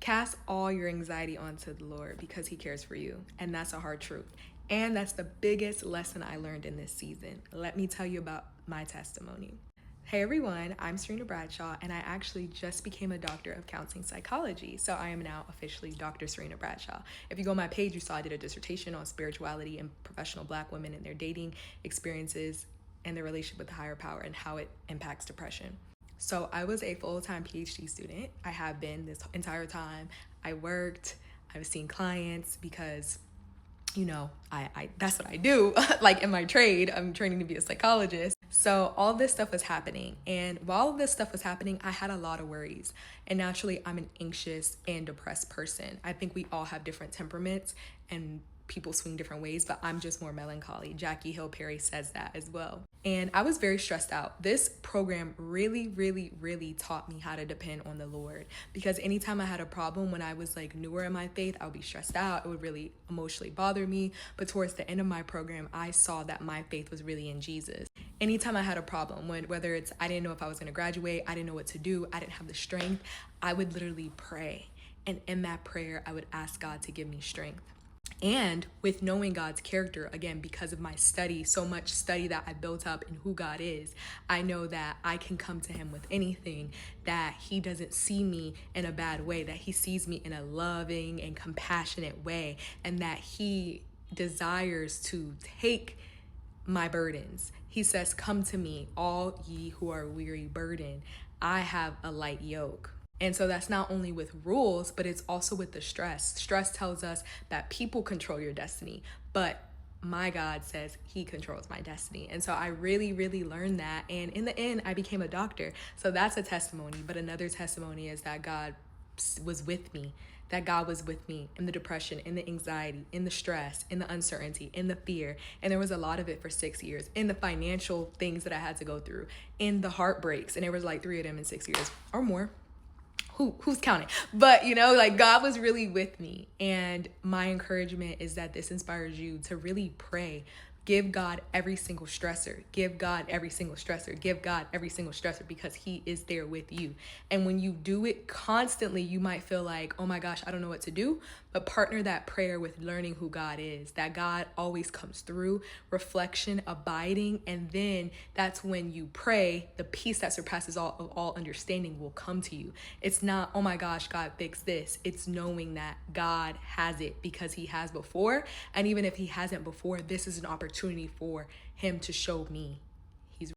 Cast all your anxiety onto the Lord because he cares for you. And that's a hard truth. And that's the biggest lesson I learned in this season. Let me tell you about my testimony. Hey everyone, I'm Serena Bradshaw, and I actually just became a doctor of counseling psychology. So I am now officially Dr. Serena Bradshaw. If you go on my page, you saw I did a dissertation on spirituality and professional Black women and their dating experiences and their relationship with the higher power and how it impacts depression. So I was a full-time PhD student. I have been this entire time. I worked, I was seeing clients because I that's what I do. Like in my trade, I'm training to be a psychologist. So all this stuff was happening. And while this stuff was happening, I had a lot of worries. And naturally, I'm an anxious and depressed person. I think we all have different temperaments and people swing different ways, but I'm just more melancholy. Jackie Hill Perry says that as well. And I was very stressed out. This program really, really, really taught me how to depend on the Lord, because anytime I had a problem when I was like newer in my faith, I would be stressed out. It would really emotionally bother me. But towards the end of my program, I saw that my faith was really in Jesus. Anytime I had a problem, whether it's I didn't know if I was going to graduate, I didn't know what to do, I didn't have the strength, I would literally pray. And in that prayer, I would ask God to give me strength. And with knowing God's character, again, because of my study, so much study that I built up in who God is, I know that I can come to him with anything, that he doesn't see me in a bad way, that he sees me in a loving and compassionate way, and that he desires to take my burdens. He says, "Come to me, all ye who are weary burdened. I have a light yoke." And so that's not only with rules, but it's also with the stress. Stress tells us that people control your destiny, but my God says he controls my destiny. And so I really, really learned that. And in the end, I became a doctor. So that's a testimony. But another testimony is that God was with me, that God was with me in the depression, in the anxiety, in the stress, in the uncertainty, in the fear. And there was a lot of it for 6 years, in the financial things that I had to go through, in the heartbreaks. And there was like 3 of them in 6 years or more. Who's counting? But like God was really with me. And my encouragement is that this inspires you to really pray. Give God every single stressor. Give God every single stressor. Give God every single stressor, because he is there with you. And when you do it constantly, you might feel like, oh my gosh, I don't know what to do. But partner that prayer with learning who God is, that God always comes through, reflection, abiding. And then that's when you pray, the peace that surpasses all understanding will come to you. It's not, oh my gosh, God, fix this. It's knowing that God has it because he has before. And even if he hasn't before, this is an opportunity for him to show me.